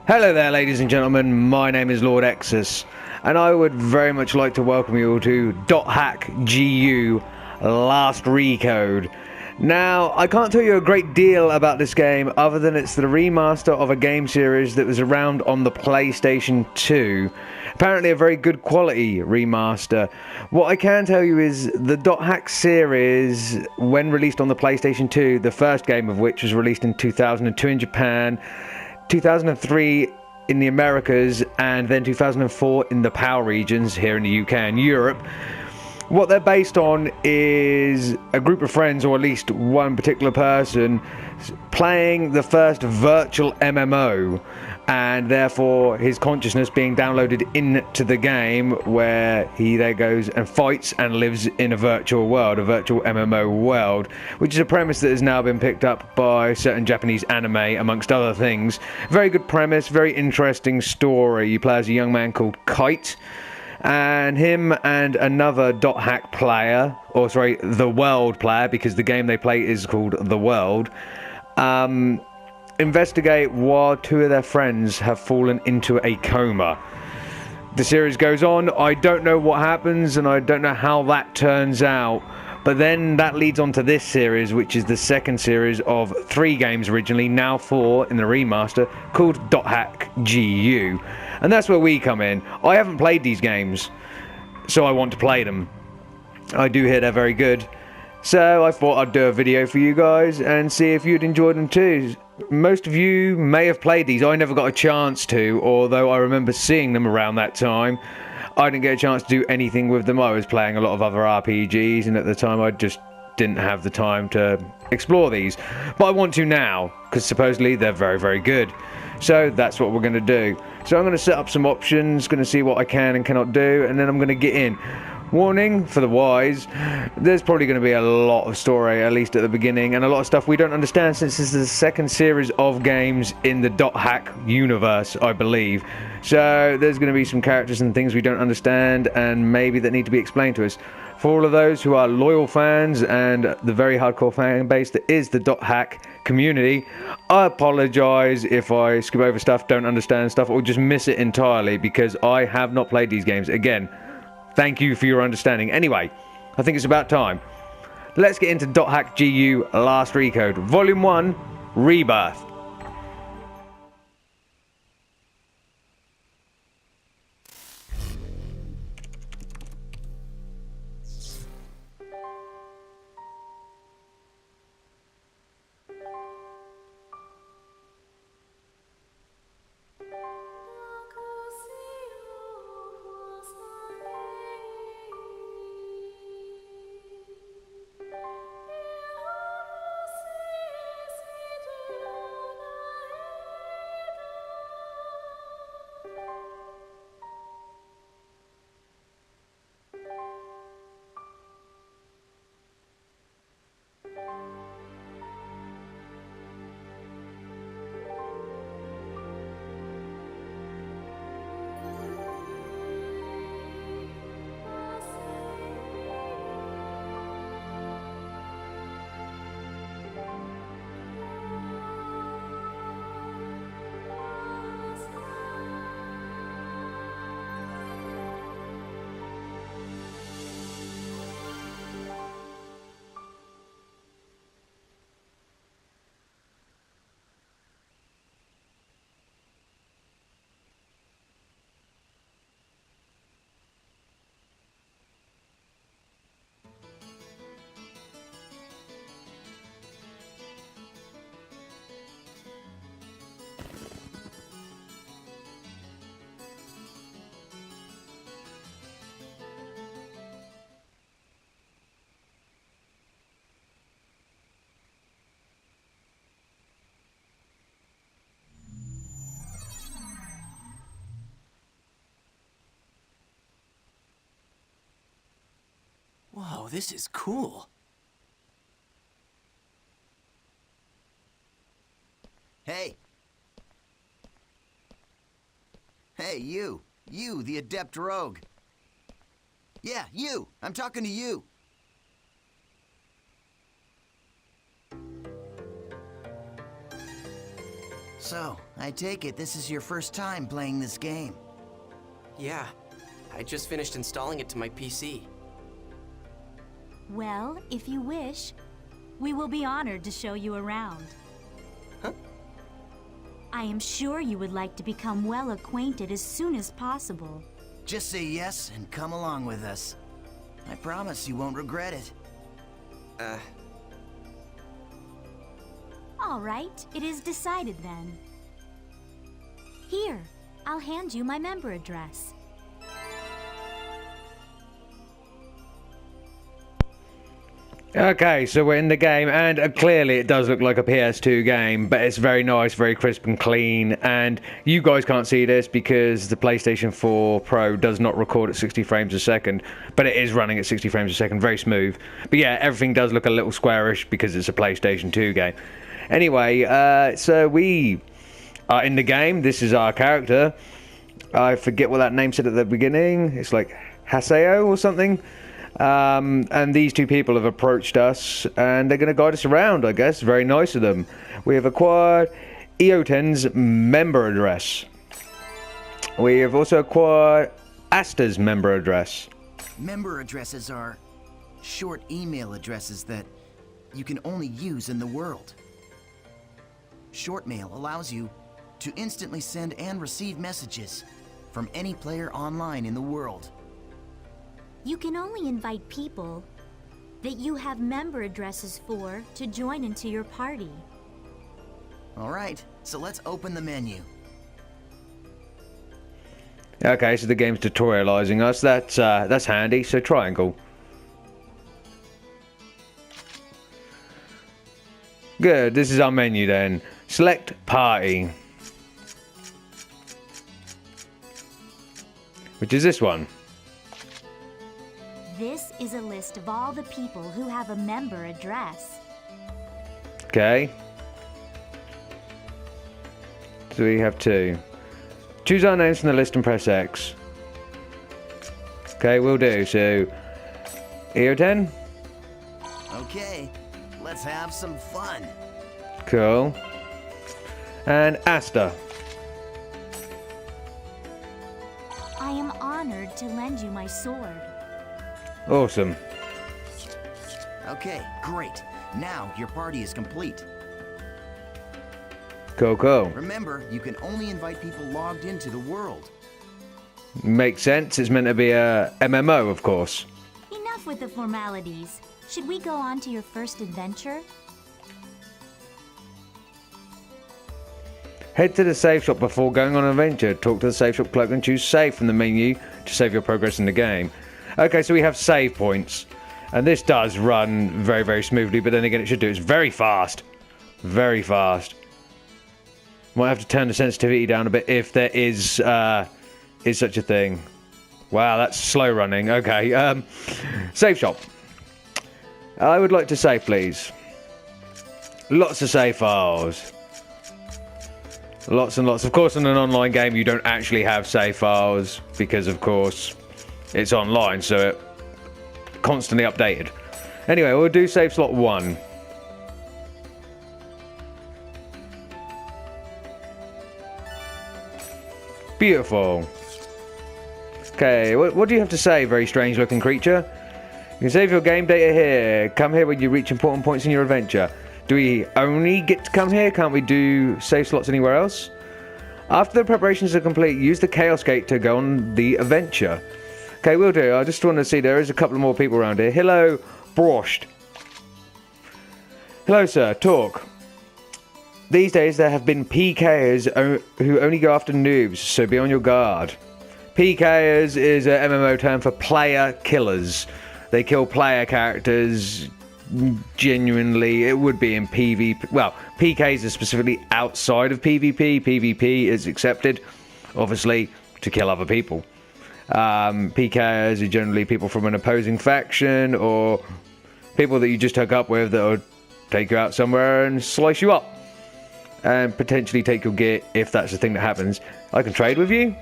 Hello there, ladies and gentlemen, my name is Lord Exsus, and I would very much like to welcome you all to .hack GU Last Recode. Now, I can't tell you a great deal about this game other than it's the remaster of a game series that was around on the PlayStation 2. Apparently a very good quality remaster. What I can tell you is the .hack series, when released on the PlayStation 2, the first game of which was released in 2002 in Japan, 2003 in the Americas, and then 2004 in the PAL regions here in the UK and Europe. What they're based on is a group of friends, or at least one particular person, playing the first virtual MMO, and therefore his consciousness being downloaded into the game, where he there goes and fights and lives in a virtual world, a virtual MMO world, which is a premise that has now been picked up by certain Japanese anime, amongst other things. Very good premise, very interesting story. You play as a young man called Kite, and him and another .hack player, or sorry, the World player, because the game they play is called The World, investigate while two of their friends have fallen into a coma. The series goes on. I don't know what happens, and I don't know how that turns out. But then that leads on to this series, which is the second series of 3 games originally, now 4 in the remaster, called .hack GU. And that's where we come in. I haven't played these games, so I want to play them. I do hear they're very good. So I thought I'd do a video for you guys and see if you'd enjoy them too. Most of you may have played these. I never got a chance to, although I remember seeing them around that time. I didn't get a chance to do anything with them. I was playing a lot of other RPGs, and at the time I just didn't have the time to explore these. But I want to now, because supposedly they're very, very good. So that's what we're going to do. So I'm going to set up some options, going to see what I can and cannot do, and then I'm going to get in. Warning for the wise, there's probably going to be a lot of story, at least at the beginning, and a lot of stuff we don't understand, since this is the second series of games in the .hack universe, I believe. So there's going to be some characters and things we don't understand, and maybe that need to be explained to us. For all of those who are loyal fans and the very hardcore fan base that is the .hack community, I apologise if I skip over stuff, don't understand stuff, or just miss it entirely, because I have not played these games. Again, thank you for your understanding. Anyway, I think it's about time. Let's get into .hack GU Last Recode, Volume 1, Rebirth. Whoa, this is cool. Hey. Hey, you. You, the adept rogue. Yeah, you. I'm talking to you. So, I take it this is your first time playing this game. Yeah, I just finished installing it to my PC. Well, if you wish, we will be honored to show you around. Huh? I am sure you would like to become well acquainted as soon as possible. Just say yes and come along with us. I promise you won't regret it. All right, it is decided then. Here, I'll hand you my member address. Okay, so we're in the game, and clearly it does look like a PS2 game, but it's very nice, very crisp and clean, and you guys can't see this because the PlayStation 4 Pro does not record at 60 frames a second, but it is running at 60 frames a second, very smooth. But yeah, everything does look a little squarish because it's a PlayStation 2 game. Anyway, so we are in the game. This is our character. I forget what that name said at the beginning. It's like Haseo or something. And these two people have approached us, and they're going to guide us around, I guess. Very nice of them. We have acquired Eoten's member address. We have also acquired Asta's member address. Member addresses are short email addresses that you can only use in the world. Short mail allows you to instantly send and receive messages from any player online in the world. You can only invite people that you have member addresses for to join into your party. All right, so let's open the menu. Okay, so the game's tutorializing us. That's handy. So triangle. Good. This is our menu then. Select party, which is this one. This is a list of all the people who have a member address. Okay. So we have two. Choose our names from the list and press X. Okay, we'll do. So, Eoten. Okay, let's have some fun. Cool. And Asta. I am honored to lend you my sword. Awesome. Okay, great. Now your party is complete. Cool, cool. Remember, you can only invite people logged into the world. Makes sense. It's meant to be a MMO, of course. Enough with the formalities. Should we go on to your first adventure? Head to the safe shop before going on an adventure. Talk to the safe shop clerk and choose save from the menu to save your progress in the game. Okay, so we have save points. And this does run very, very smoothly, but then again it should do. It's very fast. Very fast. Might have to turn the sensitivity down a bit if there is such a thing. Wow, that's slow running. Okay, save shop. I would like to save, please. Lots of save files. Lots and lots. Of course, in an online game, you don't actually have save files because, of course, it's online, so it constantly updated. Anyway, we'll do save slot 1. Beautiful. Okay, what do you have to say, very strange looking creature? You can save your game data here. Come here when you reach important points in your adventure. Do we only get to come here? Can't we do save slots anywhere else? After the preparations are complete, use the Chaos Gate to go on the adventure. Okay, we'll do. I just want to see, there is a couple more people around here. Hello, Broshed. Hello, sir. Talk. These days there have been PKers who only go after noobs, so be on your guard. PKers is an MMO term for player killers. They kill player characters. Genuinely, it would be in PvP. Well, PKs are specifically outside of PvP. PvP is accepted, obviously, to kill other people. PKs are generally people from an opposing faction or people that you just hook up with that will take you out somewhere and slice you up and potentially take your gear if that's the thing that happens. I can trade with you?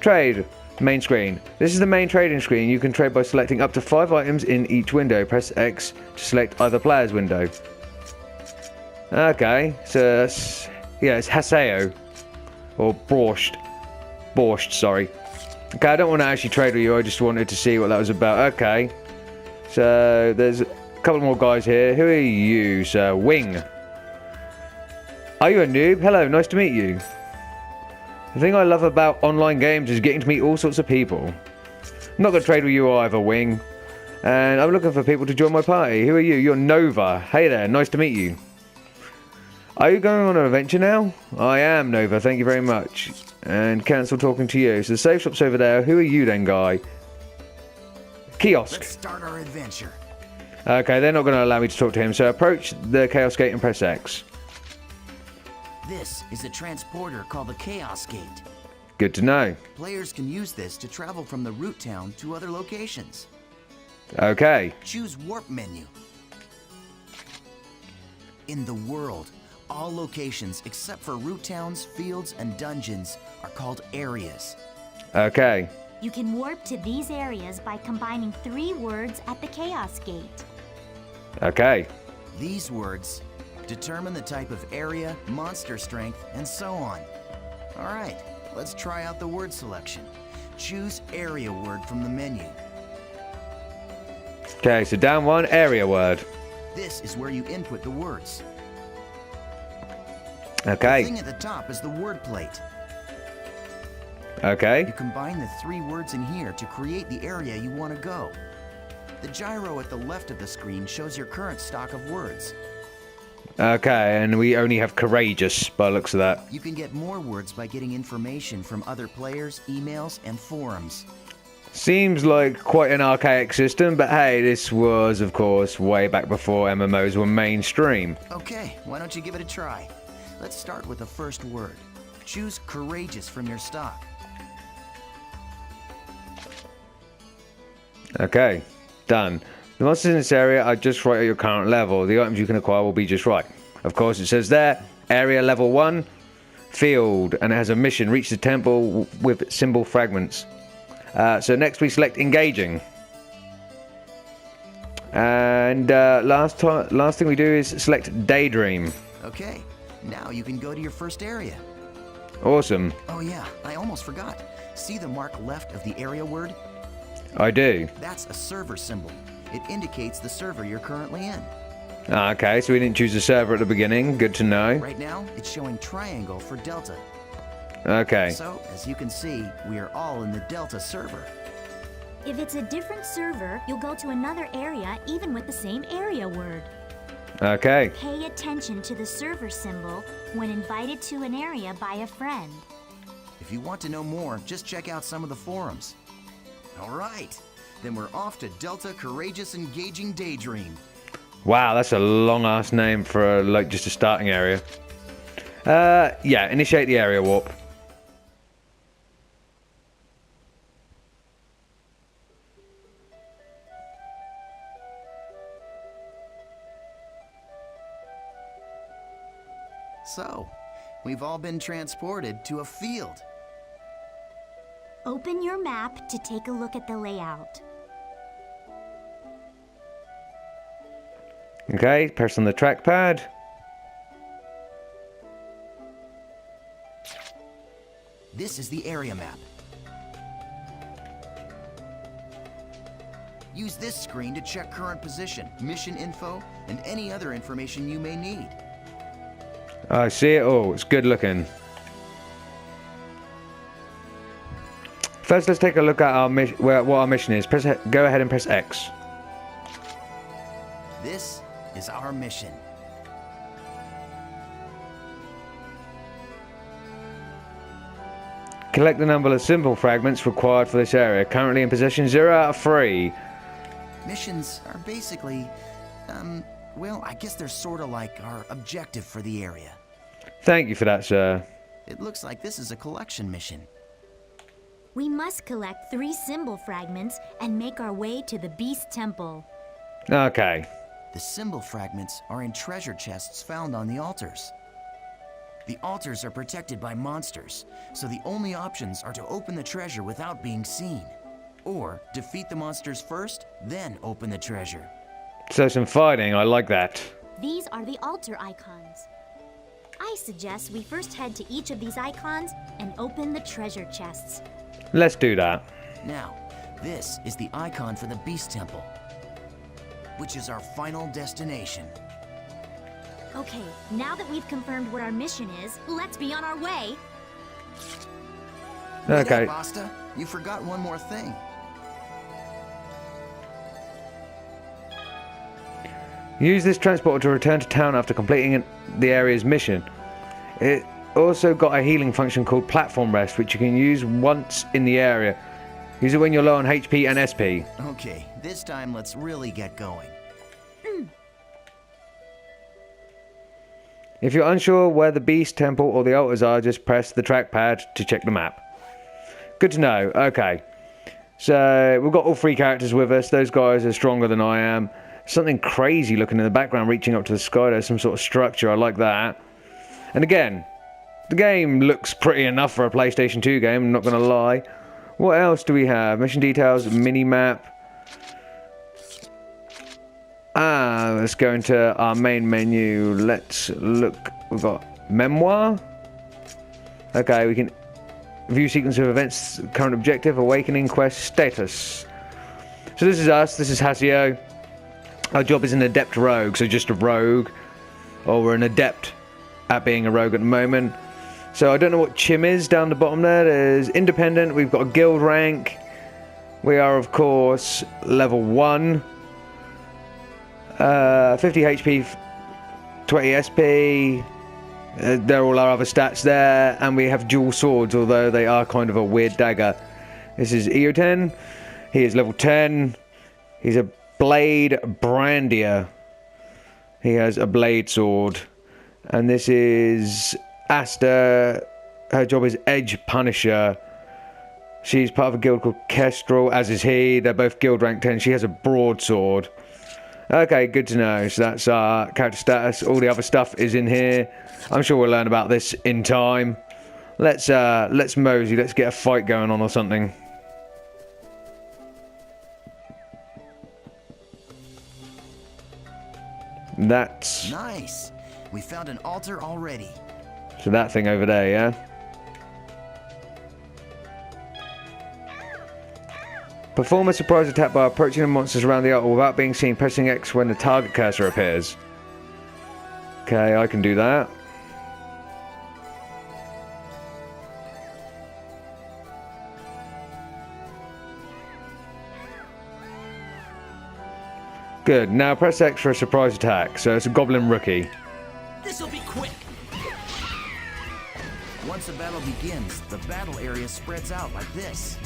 Trade. Main screen. This is the main trading screen. You can trade by selecting up to 5 items in each window. Press X to select either player's window. Okay, so Yeah, it's Haseo. Or Borscht. Borscht, sorry. Okay, I don't want to actually trade with you. I just wanted to see what that was about. Okay. So, there's a couple more guys here. Who are you, sir? Wing. Are you a noob? Hello, nice to meet you. The thing I love about online games is getting to meet all sorts of people. I'm not going to trade with you either, Wing. And I'm looking for people to join my party. Who are you? You're Nova. Hey there, nice to meet you. Are you going on an adventure now? I am, Nova, thank you very much. And cancel talking to you. So the safe shop's over there. Who are you then, guy? Kiosk. Let's start our adventure. Okay, they're not going to allow me to talk to him, so approach the Chaos Gate and press X. This is a transporter called the Chaos Gate. Good to know. Players can use this to travel from the root town to other locations. Okay. Choose Warp menu. In the world, all locations except for root towns, fields, and dungeons are called areas. Okay. You can warp to these areas by combining 3 words at the Chaos Gate. Okay. These words determine the type of area, monster strength, and so on. Alright, let's try out the word selection. Choose area word from the menu. Okay, so down one, area word. This is where you input the words. The Okay. thing at the top is the word plate. Okay. You combine the 3 words in here to create the area you want to go. The gyro at the left of the screen shows your current stock of words. Okay, and we only have courageous by the looks of that. You can get more words by getting information from other players, emails, and forums. Seems like quite an archaic system, but hey, this was, of course, way back before MMOs were mainstream. Okay, why don't you give it a try? Let's start with the first word. Choose courageous from your stock. Okay, done. The monsters in this area are just right at your current level. The items you can acquire will be just right. Of course, it says there, area level 1, field, and it has a mission, reach the temple with symbol fragments. So next we select engaging. And last thing we do is select daydream. Okay, now you can go to your first area. Awesome. Oh yeah, I almost forgot. See the mark left of the area word? I do. That's a server symbol. It indicates the server you're currently in. Okay, so we didn't choose a server at the beginning. Good to know. Right now, it's showing triangle for Delta. Okay. So, as you can see, we are all in the Delta server. If it's a different server, you'll go to another area even with the same area word. Okay. Pay attention to the server symbol when invited to an area by a friend. If you want to know more, just check out some of the forums. Alright, then we're off to Delta Courageous Engaging Daydream. Wow, that's a long-ass name for like just a starting area. Yeah, initiate the area warp. So, we've all been transported to a field. Open your map to take a look at the layout. Okay, press on the trackpad. This is the area map. Use this screen to check current position, mission info, and any other information you may need. I see it all. It's good looking. First, let's take a look at our what our mission is. Go ahead and press X. This is our mission. Collect the number of symbol fragments required for this area. Currently in possession 0 out of 3. Missions are basically, well, I guess they're sort of like our objective for the area. Thank you for that, sir. It looks like this is a collection mission. We must collect 3 symbol fragments and make our way to the Beast Temple. Okay. The symbol fragments are in treasure chests found on the altars. The altars are protected by monsters, so the only options are to open the treasure without being seen, or defeat the monsters first, then open the treasure. So some fighting. I like that. These are the altar icons. I suggest we first head to each of these icons and open the treasure chests. Let's do that. Now, this is the icon for the Beast Temple, which is our final destination. Okay, now that we've confirmed what our mission is, let's be on our way. Wait Okay. up, Asta. You forgot one more thing. Use this transporter to return to town after completing the area's mission. It also got a healing function called Platform Rest, which you can use once in the area. Use it when you're low on HP and SP. Okay, this time let's really get going. If you're unsure where the Beast Temple or the altars are, just press the trackpad to check the map. Good to know. Okay. So, we've got all three characters with us. Those guys are stronger than I am. Something crazy looking in the background, reaching up to the sky. There's some sort of structure. I like that. And again, the game looks pretty enough for a PlayStation 2 game, I'm not going to lie. What else do we have? Mission details, mini-map. Let's go into our main menu. Let's look. We've got memoir. Okay, we can view sequence of events, current objective, awakening, quest, status. So this is us. This is Hasio. Our job is an adept rogue, so just a rogue. Or we're an adept at being a rogue at the moment. So I don't know what Chim is down the bottom there. There's independent. We've got a guild rank. We are, of course, level 1. 50 HP, 20 SP. There are all our other stats there. And we have dual swords, although they are kind of a weird dagger. This is EO10. He is level 10. He's a blade brandier. He has a blade sword. And this is Asta. Her job is Edge Punisher. She's part of a guild called Kestrel, as is he. They're both guild rank 10. She has a broadsword. Okay, good to know. So that's our character status. All the other stuff is in here. I'm sure we'll learn about this in time. Let's mosey. Let's get a fight going on or something. That's... Nice. We found an altar already. So that thing over there, yeah? Perform a surprise attack by approaching the monsters around the altar without being seen, pressing X when the target cursor appears. Okay, I can do that. Good, now press X for a surprise attack. So it's a goblin rookie. This'll be quick. Once a battle begins, the battle area spreads out like this.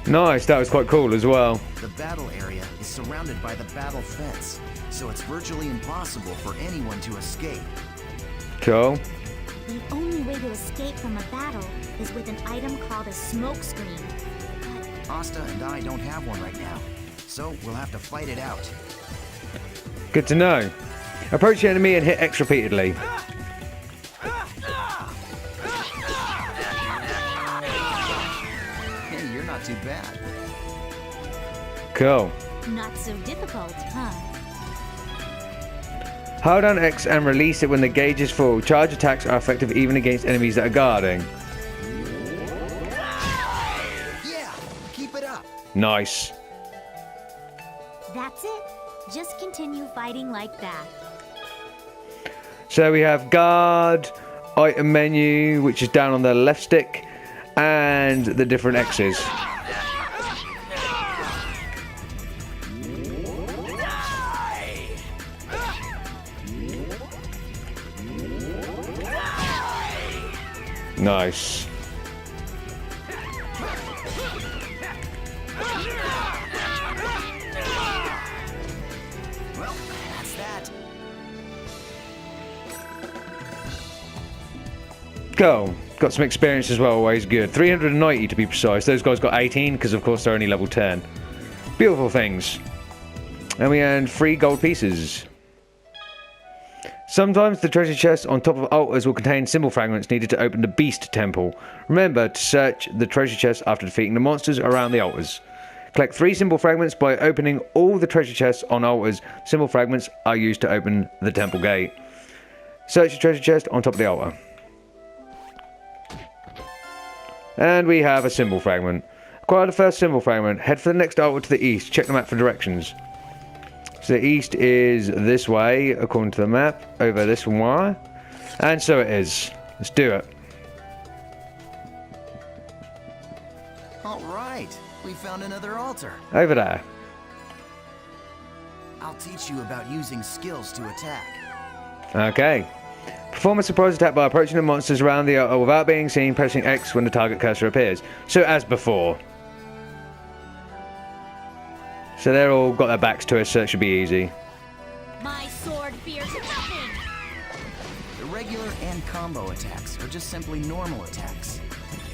Nice, that was quite cool as well. The battle area is surrounded by the battle fence, so it's virtually impossible for anyone to escape. Cool. The only way to escape from a battle is with an item called a smoke screen. But Asta and I don't have one right now, so we'll have to fight it out. Good to know. Approach the enemy and hit X repeatedly. Hey, you're not too bad. Cool. not so difficult, huh? Hold down X and release it when the gauge is full. Charge attacks are effective even against enemies that are guarding. Yeah, keep it up. Nice. That's it. Just continue fighting like that. So we have guard, item menu, which is down on the left stick, and the different X's. Nice. Well, that's that. Go. Got some experience as well, always good. 390 to be precise. Those guys got 18 because of course they're only level 10. Beautiful things. And we earned 3 gold pieces. Sometimes the treasure chests on top of altars will contain symbol fragments needed to open the Beast Temple. Remember to search the treasure chests after defeating the monsters around the altars. Collect 3 symbol fragments by opening all the treasure chests on altars. Symbol fragments are used to open the temple gate. Search the treasure chest on top of the altar. And we have a symbol fragment. Acquire the first symbol fragment. Head for the next altar to the east. Check the map for directions. So the east is this way, according to the map. Over this wire. And so it is. Let's do it. Alright, we found another altar. Over there. I'll teach you about using skills to attack. Okay. Perform a surprise attack by approaching the monsters around the altar without being seen, pressing X when the target cursor appears. So as before. So they're all got their backs to us, so it should be easy. My sword fears nothing. The regular and combo attacks are just simply normal attacks.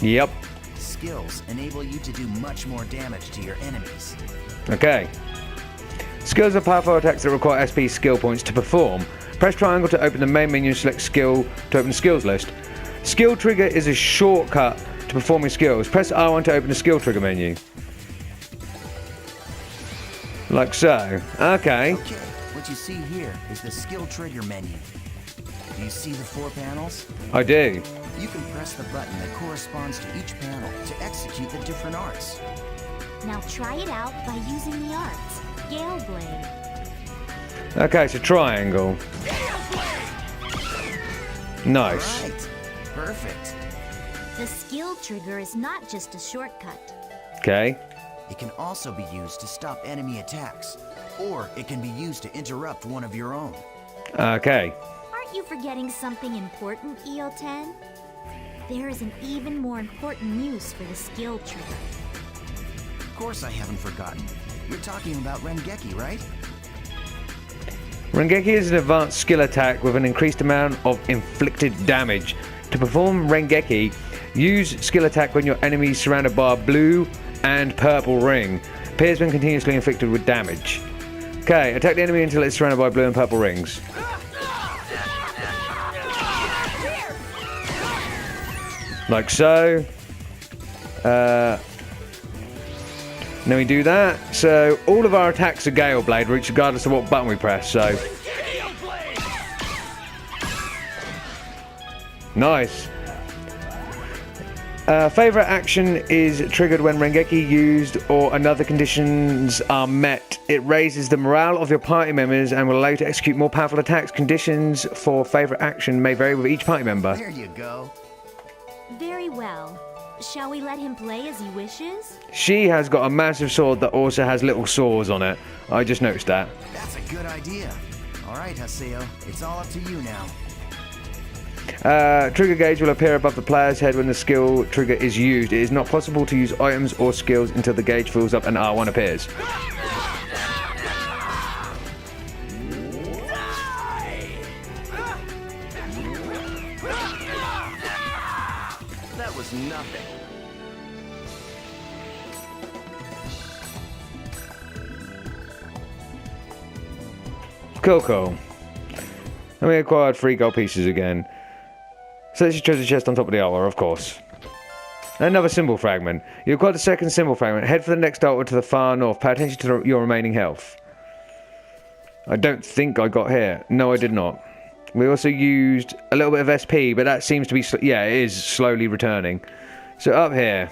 Yep. Skills enable you to do much more damage to your enemies. Okay. Skills are powerful attacks that require SP skill points to perform. Press triangle to open the main menu and select skill to open the skills list. Skill trigger is a shortcut to performing skills. Press R1 to open the skill trigger menu. Like so. Okay. Okay, what you see here is the skill trigger menu. Do you see the 4 panels? I do. You can press the button that corresponds to each panel to execute the different arts. Now try it out by using the arts. Gale Blade. Okay, so triangle. Nice. Right. Perfect. The skill trigger is not just a shortcut. Okay. It can also be used to stop enemy attacks, or it can be used to interrupt one of your own. Okay. Aren't you forgetting something important, EO10? There is an even more important use for the skill trigger. Of course I haven't forgotten. You're talking about Rengeki, right? Rengeki is an advanced skill attack with an increased amount of inflicted damage. To perform Rengeki, use skill attack when your enemy is surrounded by a blue and purple ring. Appears when continuously inflicted with damage. Okay, attack the enemy until it's surrounded by blue and purple rings. Like so. Then we do that. So all of our attacks are Gale Blade, regardless of what button we press. So nice. Favorite action is triggered when Rengeki used or another conditions are met. It raises the morale of your party members and will allow you to execute more powerful attacks. Conditions for favorite action may vary with each party member. There you go. Very well. Shall we let him play as he wishes? She has got a massive sword that also has little saws on it. I just noticed that. That's a good idea. All right, Haseo, it's all up to you now. Trigger gauge will appear above the player's head when the skill trigger is used. It is not possible to use items or skills until the gauge fills up and R1 appears. That was nothing. Cool. And we acquired 3 gold pieces again. So this is treasure chest on top of the altar, of course. Another symbol fragment. You acquired the second symbol fragment. Head for the next altar to the far north. Pay attention to your remaining health. I don't think I got here. No, I did not. We also used a little bit of SP, but that seems to be... yeah, it is slowly returning. So up here.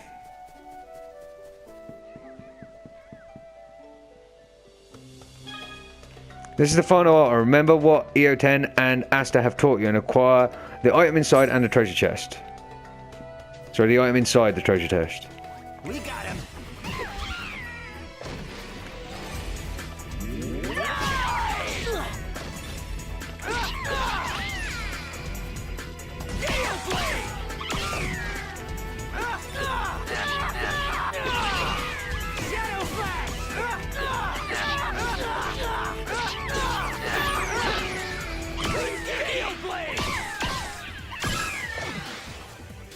This is the final altar. Remember what EO10 and Asta have taught you and acquire the item inside and the treasure chest. Sorry, the item inside the treasure chest. We got him.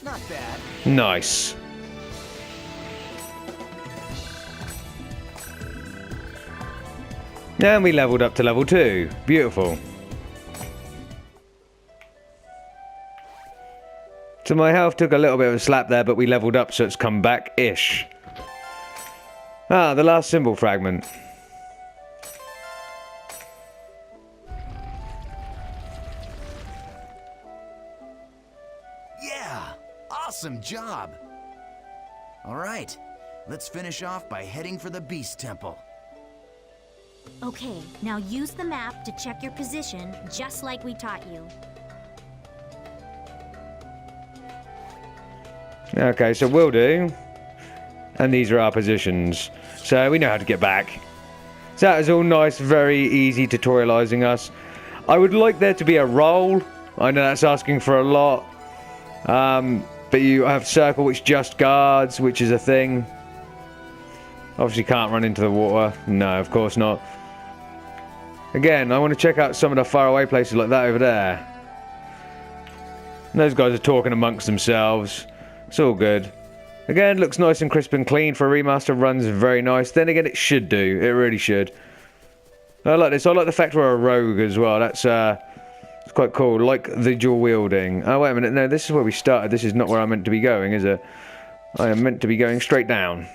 Not bad. Nice. And we leveled up to level 2. Beautiful. So my health took a little bit of a slap there, but we leveled up, so it's come back-ish. Ah, the last symbol fragment. awesome job! Alright, let's finish off by heading for the Beast Temple. Okay, now use the map to check your position, just like we taught you. Okay, so we'll do. And these are our positions. So we know how to get back. So that is all nice, very easy tutorializing us. I would like there to be a roll. I know that's asking for a lot. But you have circle, which just guards, which is a thing. Obviously can't run into the water. No, of course not. Again, I want to check out some of the faraway places like that over there. And those guys are talking amongst themselves. It's all good. Again, looks nice and crisp and clean for a remaster. Runs very nice. Then again, it should do. It really should. I like this. I like the fact we're a rogue as well. That's it's quite cool. Like the dual wielding. Oh, wait a minute. No, this is where we started. This is not where I'm meant to be going, is it? I am meant to be going straight down.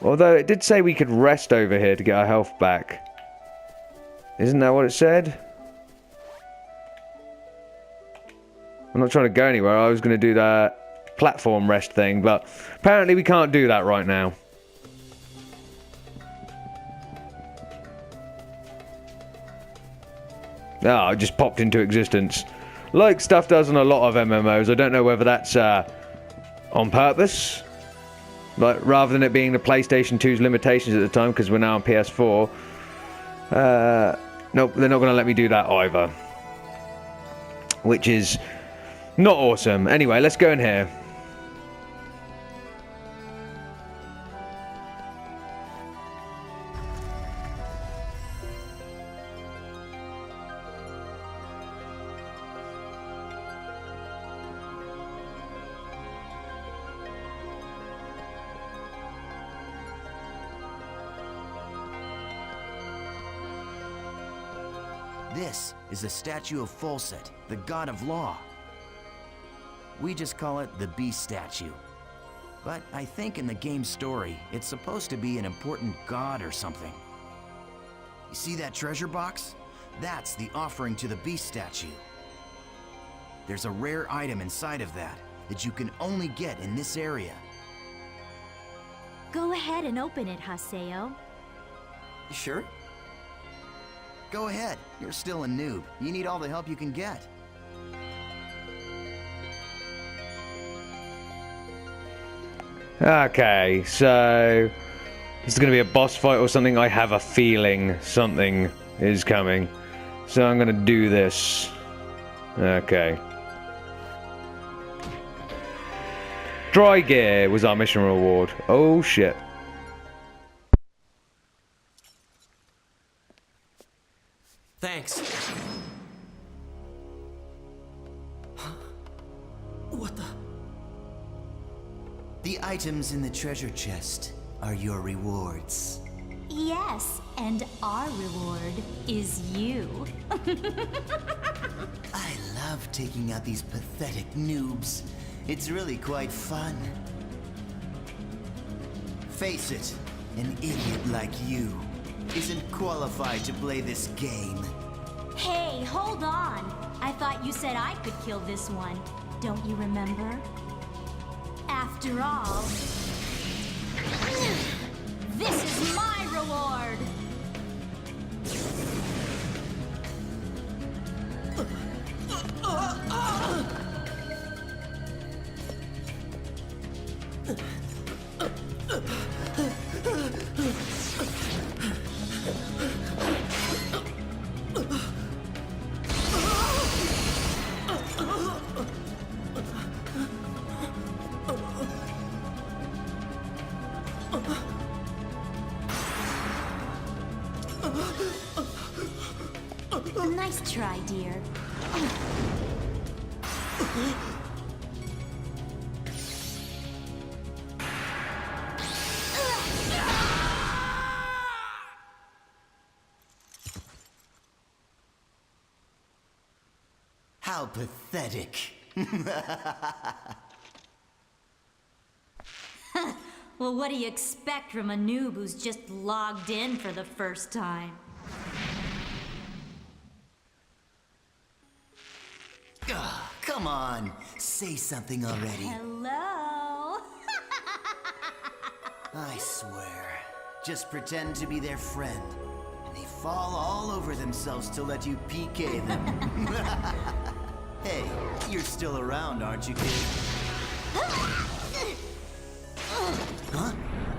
Although it did say we could rest over here to get our health back. Isn't that what it said? I'm not trying to go anywhere. I was going to do that platform rest thing, but apparently we can't do that right now. Ah, it just popped into existence. Like stuff does on a lot of MMOs. I don't know whether that's on purpose. Like, rather than it being the PlayStation 2's limitations at the time, because we're now on PS4. Nope, they're not going to let me do that either. Which is not awesome. Anyway, let's go in here. This is the statue of Folset, the god of law. We just call it the Beast statue. But I think in the game's story, it's supposed to be an important god or something. You see that treasure box? That's the offering to the Beast statue. There's a rare item inside of that you can only get in this area. Go ahead and open it, Haseo. You sure? Go ahead, you're still a noob. You need all the help you can get. Okay, so this is going to be a boss fight or something. I have a feeling something is coming. So I'm going to do this. Okay. Dry gear was our mission reward. Oh shit. Thanks. What the? The items in the treasure chest are your rewards. Yes, and our reward is you. I love taking out these pathetic noobs. It's really quite fun. Face it, an idiot like you isn't qualified to play this game. Hey, hold on. I thought you said I could kill this one. Don't you remember? After all, this is my reward! Nice try, dear. How pathetic. Well, what do you expect from a noob who's just logged in for the first time? Come Come on, say something already. Hello? I swear. Just pretend to be their friend, and they fall all over themselves to let you PK them. Hey, you're still around, aren't you, kid? Huh?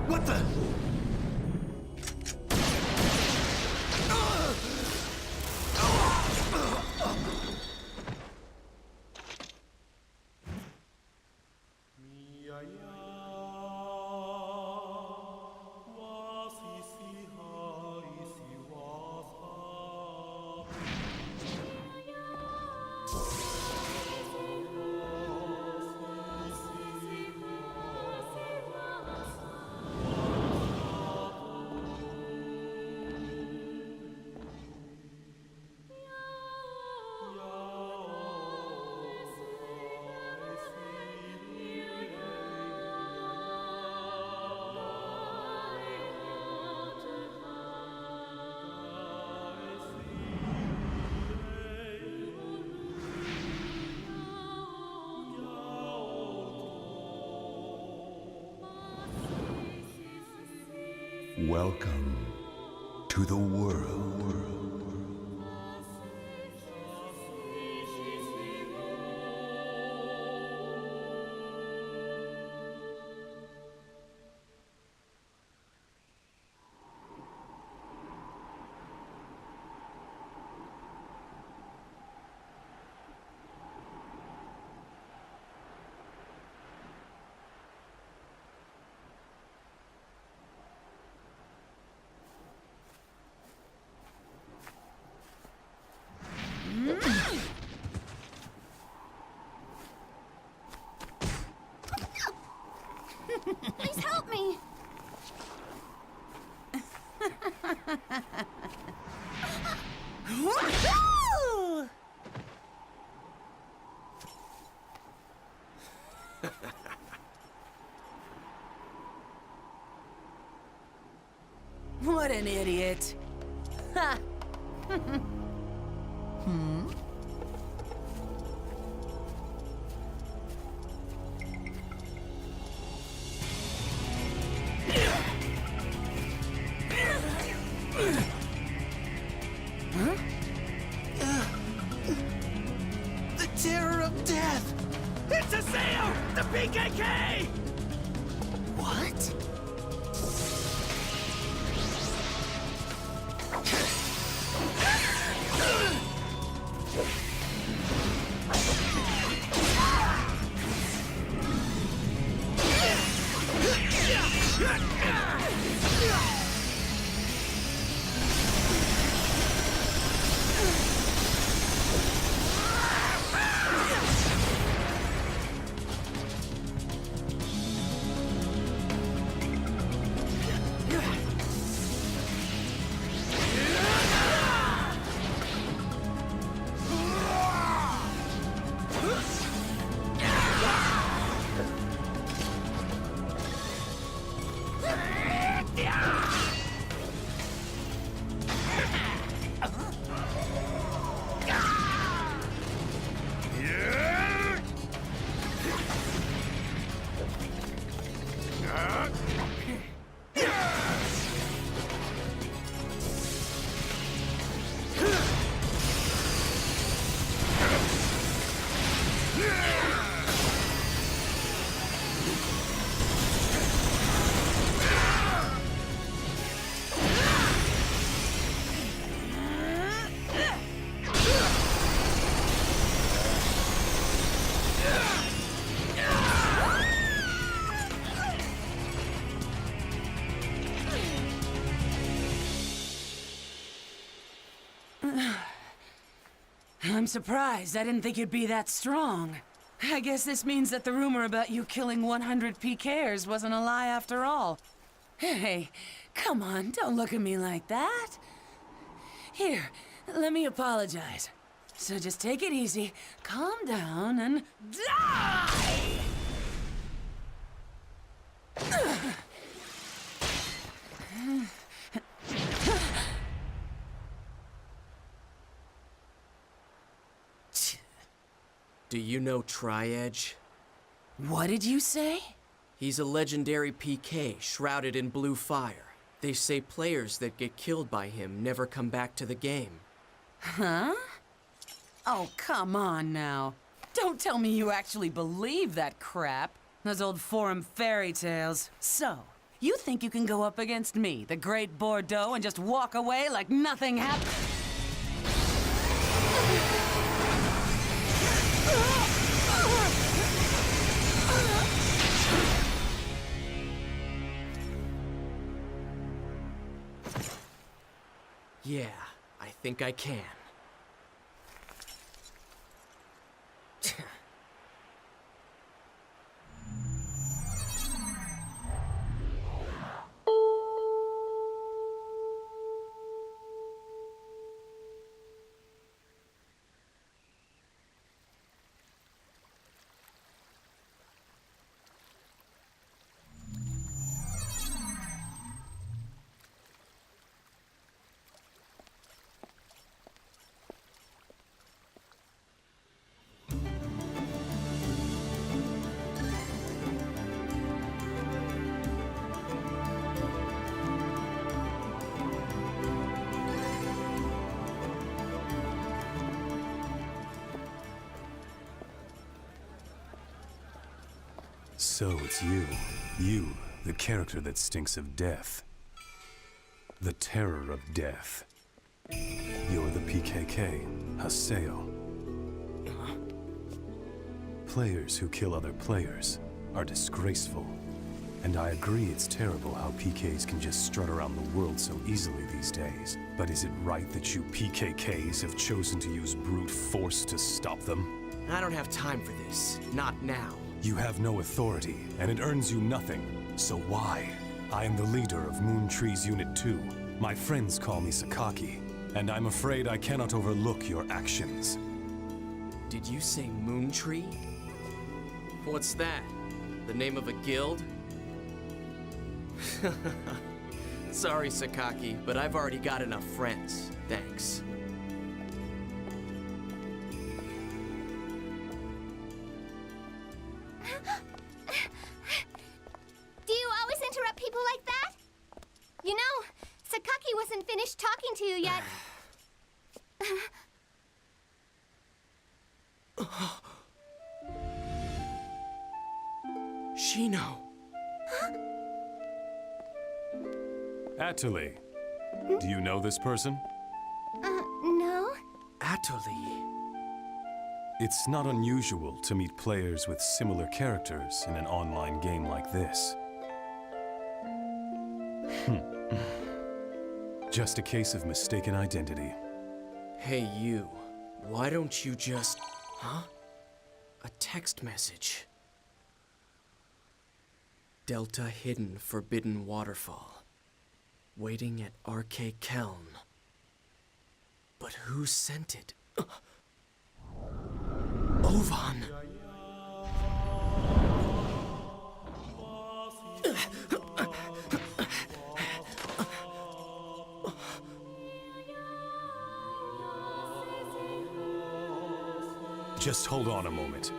What the? Welcome to the world. Please help me! What an idiot. Ha! The terror of death! It's a sale! The PKK! What? I'm surprised. I didn't think you'd be that strong. I guess this means that the rumor about you killing 100 PKers wasn't a lie after all. Hey, come on, don't look at me like that. Here, let me apologize. So just take it easy, calm down, and die! Do you know Tri-Edge? What did you say? He's a legendary PK shrouded in blue fire. They say players that get killed by him never come back to the game. Huh? Oh, come on now. Don't tell me you actually believe that crap. Those old forum fairy tales. So, you think you can go up against me, the Great Bordeaux, and just walk away like nothing happened? Yeah, I think I can. So it's you. You, the character that stinks of death. The terror of death. You're the PKK, Haseo. Players who kill other players are disgraceful. And I agree it's terrible how PKs can just strut around the world so easily these days. But is it right that you PKKs have chosen to use brute force to stop them? I don't have time for this. Not now. You have no authority, and it earns you nothing. So why? I am the leader of Moon Tree's Unit 2. My friends call me Sakaki, and I'm afraid I cannot overlook your actions. Did you say Moon Tree? What's that? The name of a guild? Sorry, Sakaki, but I've already got enough friends. Thanks. Do you always interrupt people like that? You know, Sakaki wasn't finished talking to you yet. Shino. Atuli, do you know this person? No? Atuli. It's not unusual to meet players with similar characters in an online game like this. Just a case of mistaken identity. Hey, you. Why don't you just... Huh? A text message. Delta Hidden Forbidden Waterfall. Waiting at Arcade Keln. But who sent it? Ovan! Just hold on a moment.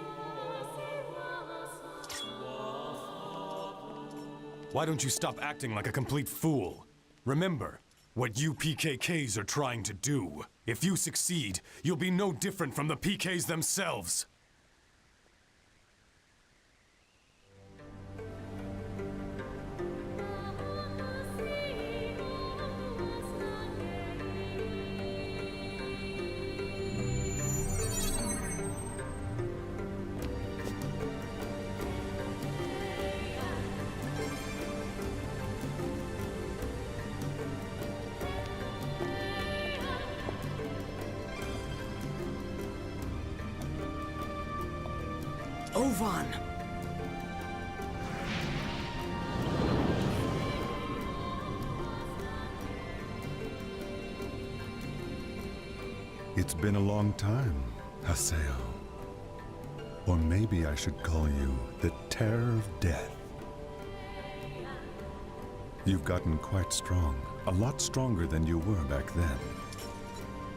Why don't you stop acting like a complete fool? Remember what you PKKs are trying to do. If you succeed, you'll be no different from the PKs themselves. Ovan! It's been a long time, Haseo. Or maybe I should call you the Terror of Death. You've gotten quite strong. A lot stronger than you were back then.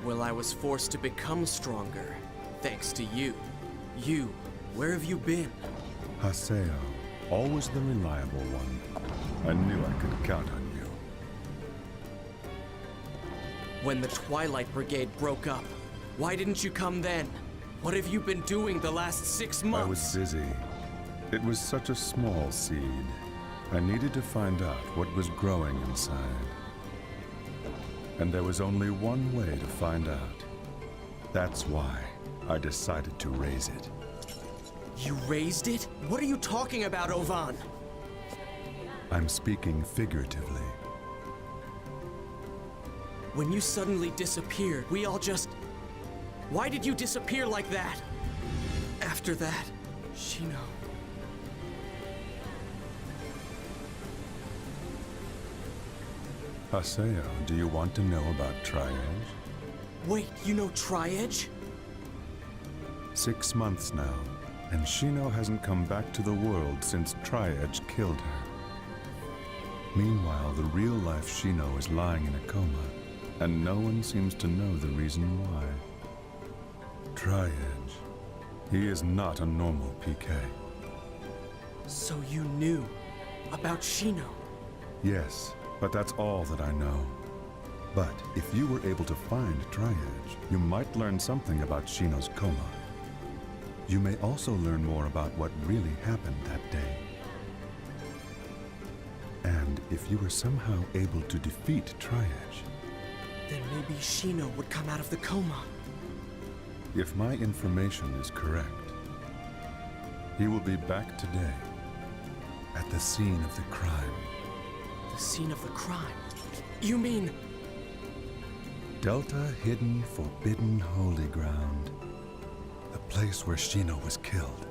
Well, I was forced to become stronger, thanks to you. You, where have you been? Haseo, always the reliable one. I knew I could count on you. When the Twilight Brigade broke up, why didn't you come then? What have you been doing the last 6 months? I was busy. It was such a small seed. I needed to find out what was growing inside. And there was only one way to find out. That's why I decided to raise it. You raised it? What are you talking about, Ovan? I'm speaking figuratively. When you suddenly disappeared, we all just... Why did you disappear like that? After that, Shino... Haseo, do you want to know about Tri-Edge? Wait, you know Tri-Edge? 6 months now, and Shino hasn't come back to the world since Tri-Edge killed her. Meanwhile, the real-life Shino is lying in a coma, and no one seems to know the reason why. Tri-Edge. He is not a normal PK. So you knew about Shino? Yes, but that's all that I know. But if you were able to find Tri-Edge, you might learn something about Shino's coma. You may also learn more about what really happened that day. And if you were somehow able to defeat Tri-Edge, Then maybe Shino would come out of the coma. if my information is correct, he will be back today at the scene of the crime. The scene of the crime? You mean... Delta Hidden Forbidden Holy Ground. The place where Shino was killed.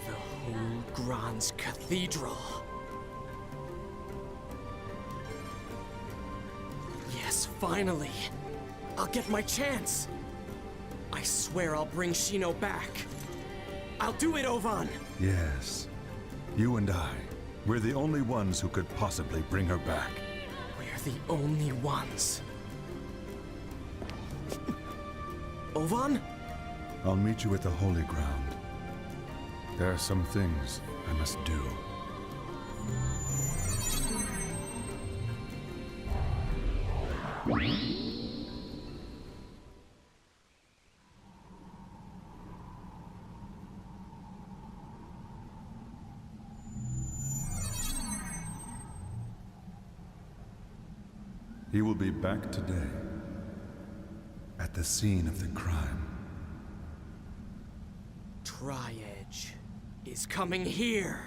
the whole Grand's Cathedral? Yes, finally! I'll get my chance! I swear I'll bring Shino back. I'll do it, Ovan! Yes. You and I. We're the only ones who could possibly bring her back. We're the only ones. Ovan? I'll meet you at the Holy Ground. There are some things I must do. He will be back today, at the scene of the crime. Tri-Edge is coming here!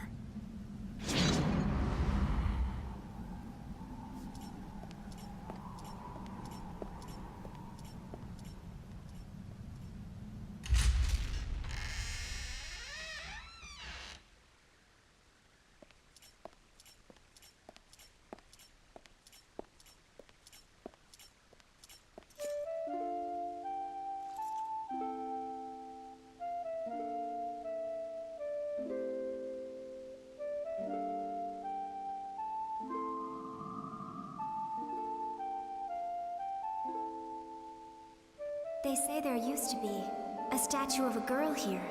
They say there used to be a statue of a girl here.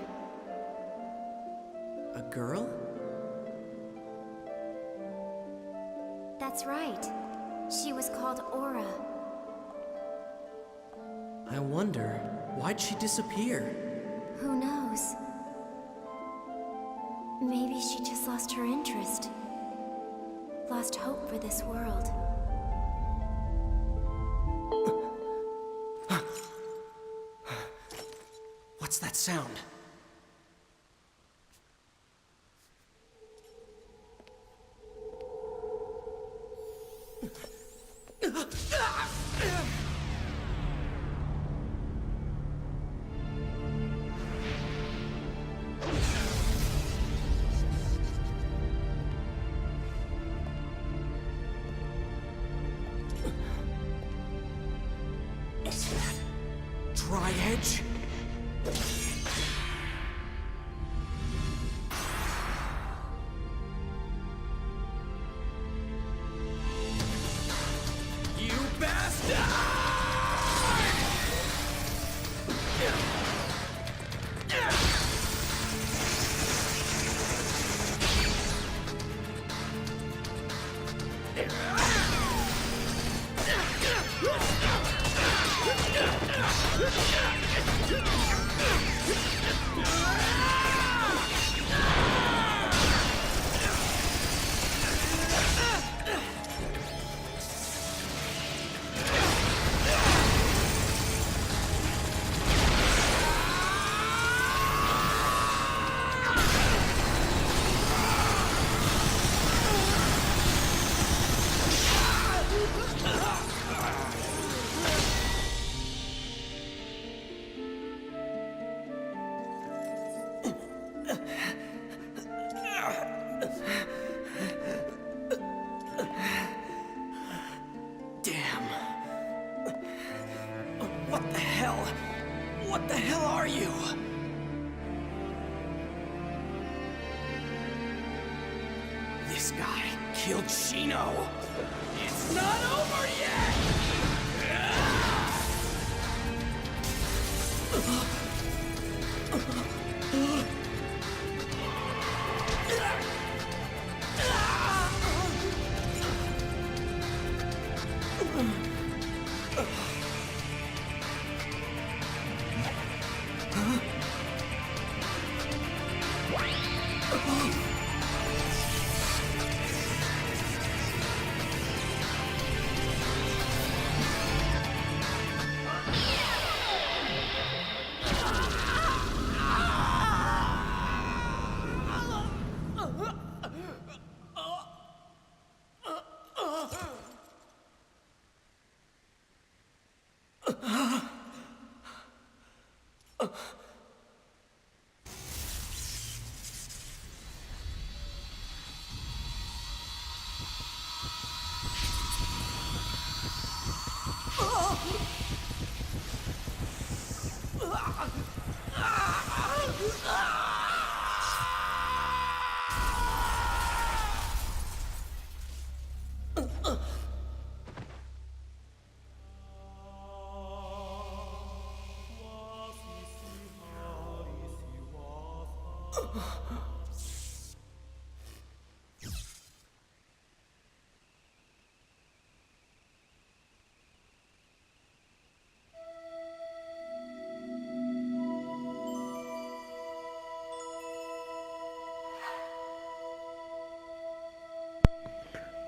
A girl? That's right. She was called Aura. I wonder, why'd she disappear? Who knows? Maybe she just lost her interest. Lost hope for this world. What's that sound? Is that Tri-Edge? Damn. What the hell? What the hell are you? This guy killed Shino. It's not over yet!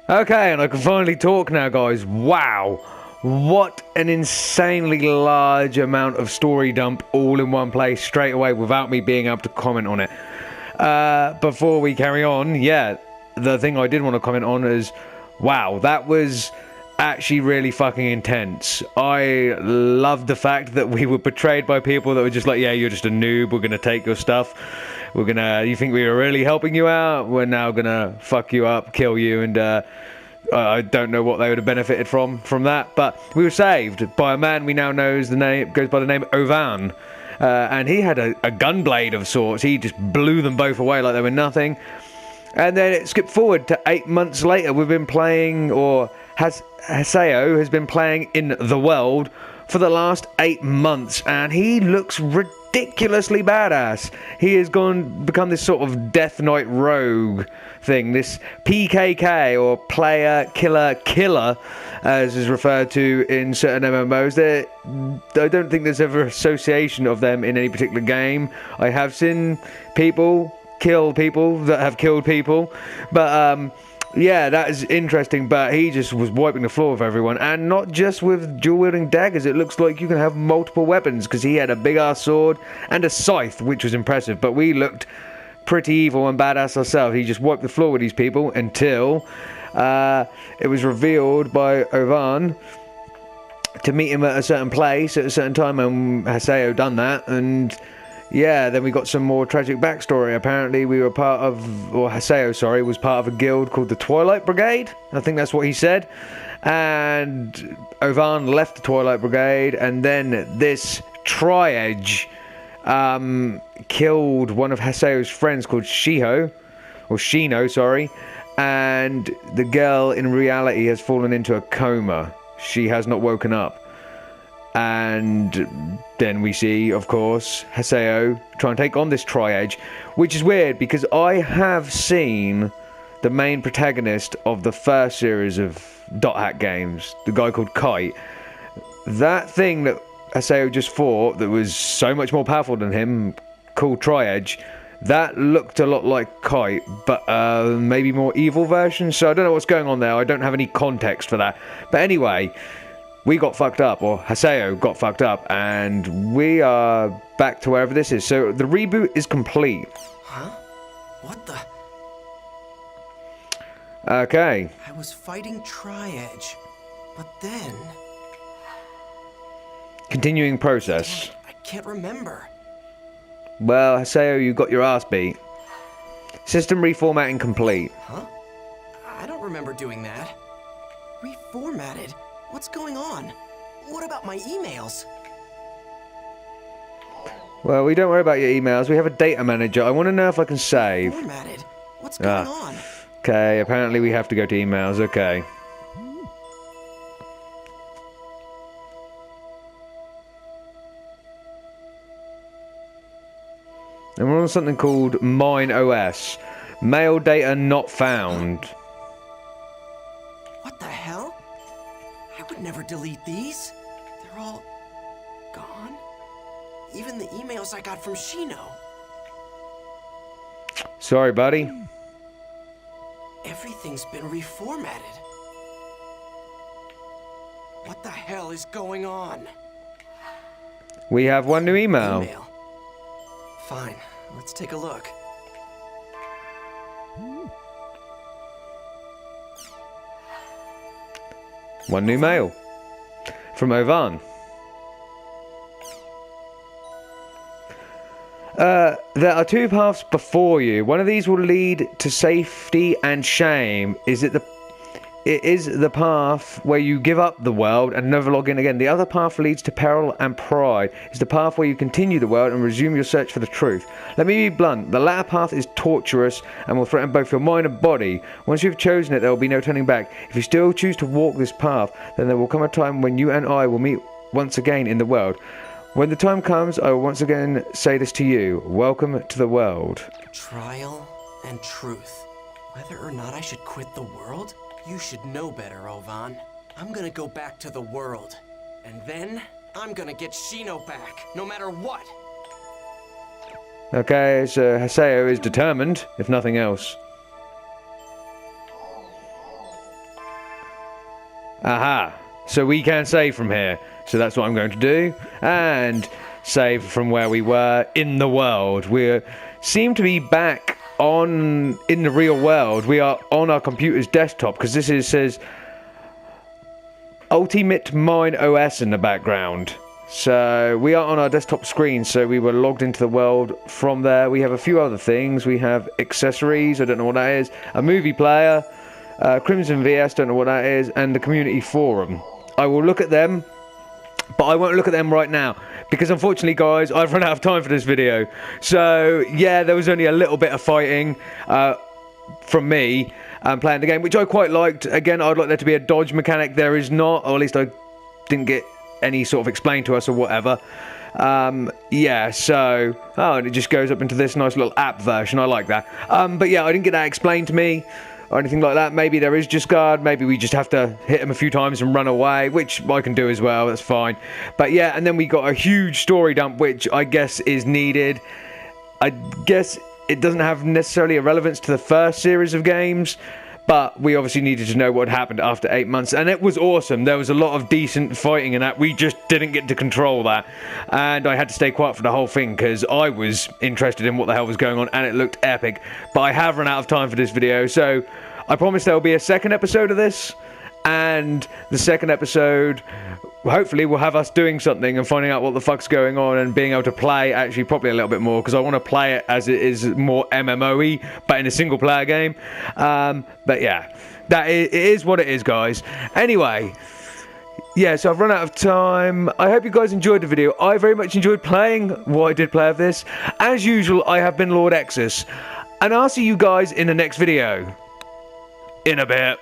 Okay, and I can finally talk now, guys. Wow. What an insanely large amount of story dump all in one place straight away without me being able to comment on it. Before we carry on, yeah, the thing I did want to comment on is, wow, that was actually really fucking intense. I loved the fact that we were betrayed by people that were just like, yeah, you're just a noob, we're gonna take your stuff. You think we were really helping you out? We're now gonna fuck you up, kill you, and I don't know what they would have benefited from that. But we were saved by a man we now know goes by the name Ovan. And he had a gunblade of sorts. He just blew them both away like they were nothing. And then it skipped forward to 8 months later. We've been playing, or Haseo has been playing in the world for the last 8 months, and he looks ridiculously badass. He has become this sort of Death Knight rogue thing, this PKK, or player killer, as is referred to in certain MMOs. I don't think there's ever association of them in any particular game. I have seen people kill people that have killed people, but yeah, that is interesting. But he just was wiping the floor with everyone, and not just with dual-wielding daggers. It looks like you can have multiple weapons, because he had a big-ass sword and a scythe, which was impressive. But we looked pretty evil and badass ourselves. He just wiped the floor with these people until it was revealed by Ovan to meet him at a certain place at a certain time, and Haseo done that. And yeah, then we got some more tragic backstory. Apparently we were part of, or Haseo, sorry, was part of a guild called the Twilight Brigade. I think that's what he said. And Ovan left the Twilight Brigade, and then this Triage killed one of Haseo's friends called Shino, sorry. And the girl in reality has fallen into a coma. She has not woken up. And then we see, of course, Haseo try and take on this Triage, which is weird because I have seen the main protagonist of the first series of Dot Hack games, the guy called Kite, that thing that Haseo just fought that was so much more powerful than him, called Tri-Edge, that looked a lot like Kite, but maybe more evil version. So I don't know what's going on there. I don't have any context for that. But anyway, we got fucked up, or Haseo got fucked up, and we are back to wherever this is. So the reboot is complete. Huh? What the? Okay. I was fighting Tri-Edge, but then... Continuing process. I can't remember. Well, Haseo, you got your ass beat. System reformatting complete. Huh? I don't remember doing that. Reformatted? What's going on? What about my emails? Well, we don't worry about your emails. We have a data manager. I want to know if I can save. Formatted? What's going on? Okay, apparently we have to go to emails. Okay. And we're on something called Mine OS. Mail data not found. What the hell? I would never delete these. They're all gone. Even the emails I got from Shino. Sorry, buddy. Everything's been reformatted. What the hell is going on? We have one new email. Fine, let's take a look. One new mail. From Ovan. There are two paths before you. One of these will lead to safety and shame. It is the path where you give up the world and never log in again. The other path leads to peril and pride. It's the path where you continue the world and resume your search for the truth. Let me be blunt. The latter path is torturous and will threaten both your mind and body. Once you've chosen it, there will be no turning back. If you still choose to walk this path, then there will come a time when you and I will meet once again in the world. When the time comes, I will once again say this to you. Welcome to the world. Trial and truth. Whether or not I should quit the world? You should know better, Ovan. I'm gonna go back to the world. And then, I'm gonna get Shino back, no matter what. Okay, so Haseo is determined, if nothing else. Aha! So we can save from here. So that's what I'm going to do. And save from where we were in the world. We seem to be back in the real world. We are on our computer's desktop, because this says Ultimate Mine OS in the background. So we are on our desktop screen, so we were logged into the world from there. We have a few other things. We have accessories, I don't know what that is, a movie player, Crimson VS, don't know what that is, and the community forum. I will look at them, but I won't look at them right now, because unfortunately, guys, I've run out of time for this video. So yeah, there was only a little bit of fighting from me playing the game, which I quite liked. Again, I'd like there to be a dodge mechanic. There is not, or at least I didn't get any sort of explained to us or whatever. Yeah, so and it just goes up into this nice little app version. I like that. But yeah, I didn't get that explained to me or anything like that. Maybe there is just guard, maybe we just have to hit him a few times and run away, which I can do as well, that's fine. But yeah, and then we got a huge story dump, which I guess is needed. I guess it doesn't have necessarily a relevance to the first series of games, but we obviously needed to know what happened after 8 months, and it was awesome. There was a lot of decent fighting in that. We just didn't get to control that, and I had to stay quiet for the whole thing because I was interested in what the hell was going on, and it looked epic. But I have run out of time for this video, so I promise there will be a second episode of this, and the second episode hopefully will have us doing something and finding out what the fuck's going on and being able to play actually probably a little bit more, because I want to play it as it is more MMO-y, but in a single player game. But yeah, it is what it is, guys. Anyway, yeah, so I've run out of time. I hope you guys enjoyed the video. I very much enjoyed playing what I did play of this. As usual, I have been Lord Exsus, and I'll see you guys in the next video. In a bit.